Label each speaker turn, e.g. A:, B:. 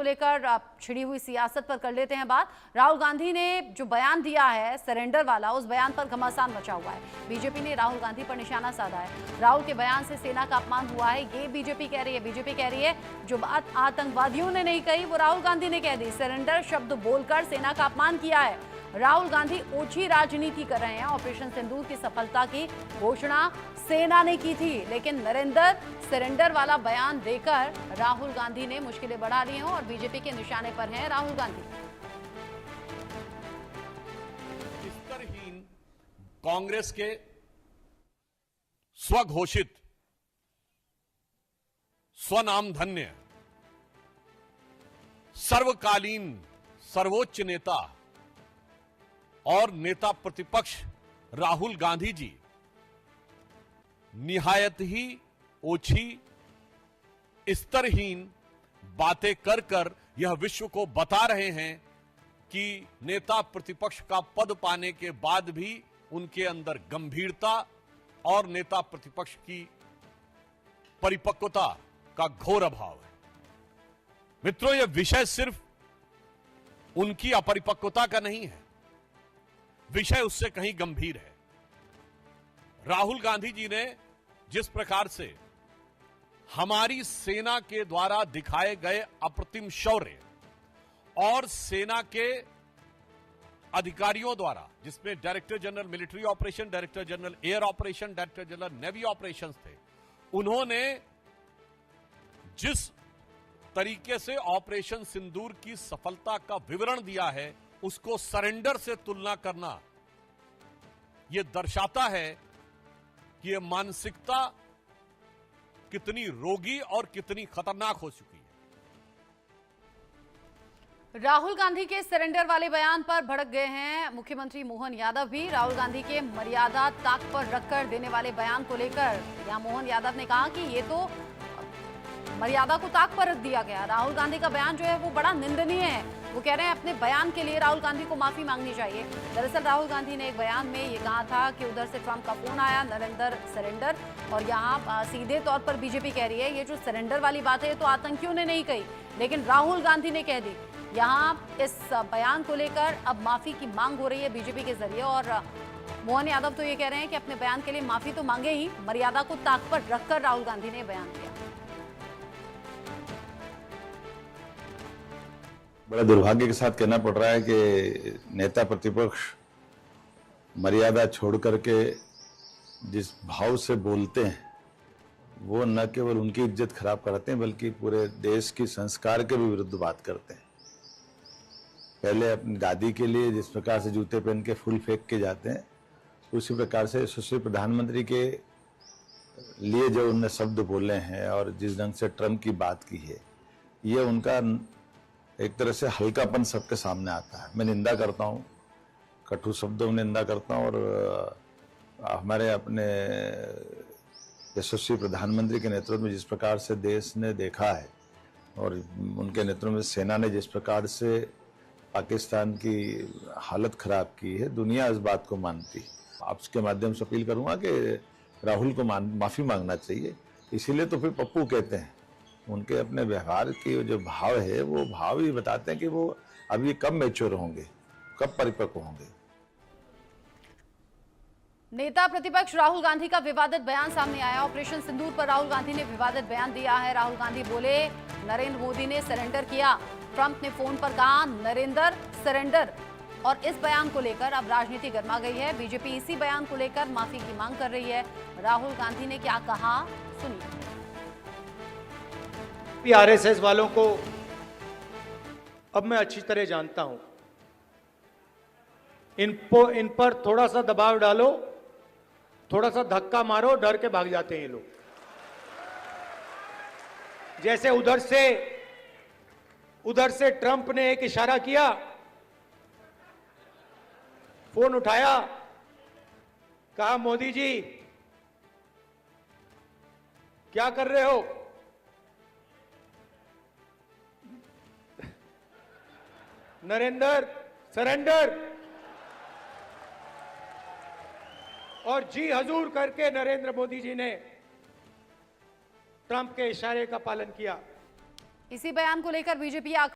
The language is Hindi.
A: लेकर छिड़ी हुई सियासत पर कर लेते हैं बात। राहुल गांधी ने जो बयान दिया है सरेंडर वाला, उस बयान पर घमासान मचा हुआ है। बीजेपी ने राहुल गांधी पर निशाना साधा है। राहुल के बयान से सेना का अपमान हुआ है, ये बीजेपी कह रही है। बीजेपी कह रही है जो बात आतंकवादियों ने नहीं कही वो राहुल गांधी ने कह दी। सरेंडर शब्द बोलकर सेना का अपमान किया है। राहुल गांधी ओछी राजनीति कर रहे हैं। ऑपरेशन सिंदूर की सफलता की घोषणा सेना ने की थी, लेकिन नरेंद्र सरेंडर वाला बयान देकर राहुल गांधी ने मुश्किलें बढ़ा ली हैं और बीजेपी के निशाने पर हैं राहुल गांधी।
B: स्तरहीन कांग्रेस के स्वघोषित स्वनामधन्य सर्वकालीन सर्वोच्च नेता और नेता प्रतिपक्ष राहुल गांधी जी निहायत ही ओछी स्तरहीन बातें कर कर यह विश्व को बता रहे हैं कि नेता प्रतिपक्ष का पद पाने के बाद भी उनके अंदर गंभीरता और नेता प्रतिपक्ष की परिपक्वता का घोर अभाव है। मित्रों, यह विषय सिर्फ उनकी अपरिपक्वता का नहीं है, विषय उससे कहीं गंभीर है। राहुल गांधी जी ने जिस प्रकार से हमारी सेना के द्वारा दिखाए गए अप्रतिम शौर्य और सेना के अधिकारियों द्वारा, जिसमें director general military operation, director general air operation, director general navy operations थे, उन्होंने जिस तरीके से ऑपरेशन सिंदूर की सफलता का विवरण दिया है, उसको सरेंडर से तुलना करना यह दर्शाता है कि यह मानसिकता कितनी रोगी और कितनी खतरनाक हो चुकी है।
A: राहुल गांधी के सरेंडर वाले बयान पर भड़क गए हैं मुख्यमंत्री मोहन यादव भी। राहुल गांधी के मर्यादा ताक पर रखकर देने वाले बयान को लेकर यहां मोहन यादव ने कहा कि ये तो मर्यादा को ताक पर रख दिया गया। राहुल गांधी का बयान जो है वो बड़ा निंदनीय है। वो कह रहे हैं अपने बयान के लिए राहुल गांधी को माफी मांगनी चाहिए। दरअसल राहुल गांधी ने एक बयान में ये कहा था कि उधर से ट्रंप का फोन आया, नरेंद्र सरेंडर, और यहाँ सीधे तौर पर बीजेपी कह रही है ये जो सरेंडर वाली बात है तो आतंकियों ने नहीं कही, लेकिन राहुल गांधी ने कह दी। यहाँ इस बयान को लेकर अब माफी की मांग हो रही है बीजेपी के जरिए, और मोहन यादव तो ये कह रहे हैं कि अपने बयान के लिए माफी तो मांगे ही, मर्यादा को ताक पर रखकर राहुल गांधी ने बयान दिया।
C: बड़ा दुर्भाग्य के साथ कहना पड़ रहा है कि नेता प्रतिपक्ष मर्यादा छोड़ करके जिस भाव से बोलते हैं वो न केवल उनकी इज्जत खराब करते हैं बल्कि पूरे देश की संस्कार के भी विरुद्ध बात करते हैं। पहले अपनी दादी के लिए जिस प्रकार से जूते पहन के फूल फेंक के जाते हैं, उसी प्रकार से यशस्वी प्रधानमंत्री के लिए जो उन्होंने शब्द बोले हैं और जिस ढंग से ट्रंप की बात की है, ये उनका एक तरह से हल्कापन सबके सामने आता है। मैं निंदा करता हूँ, कटु शब्दों में निंदा करता हूँ, और हमारे अपने यशस्वी प्रधानमंत्री के नेतृत्व में जिस प्रकार से देश ने देखा है और उनके नेतृत्व में सेना ने जिस प्रकार से पाकिस्तान की हालत खराब की है, दुनिया इस बात को मानती है। आपके माध्यम से अपील करूँगा कि राहुल को माफ़ी मांगना चाहिए। इसीलिए तो फिर पप्पू कहते हैं, उनके अपने व्यवहार की जो भाव है वो भाव ही बताते हैं कि वो अभी कब मैच्योर होंगे, कब परिपक्व होंगे।
A: नेता प्रतिपक्ष राहुल गांधी का विवादित बयान सामने आया। ऑपरेशन सिंदूर पर राहुल गांधी ने विवादित बयान दिया है। राहुल गांधी बोले नरेंद्र मोदी ने सरेंडर किया, ट्रंप ने फोन पर कहा नरेंद्र सरेंडर, और इस बयान को लेकर अब राजनीति गर्मा गई है। बीजेपी इसी बयान को लेकर माफी की मांग कर रही है। राहुल गांधी ने क्या कहा, सुनिए।
D: आरएसएस वालों को अब मैं अच्छी तरह जानता हूं। इन पर थोड़ा सा दबाव डालो, थोड़ा सा धक्का मारो, डर के भाग जाते हैं ये लोग। जैसे उधर से ट्रंप ने एक इशारा किया, फोन उठाया, कहा मोदी जी क्या कर रहे हो? नरेंद्र सरेंडर, और जी हजूर करके नरेंद्र मोदी जी ने ट्रंप के इशारे का पालन किया।
A: इसी बयान को लेकर बीजेपी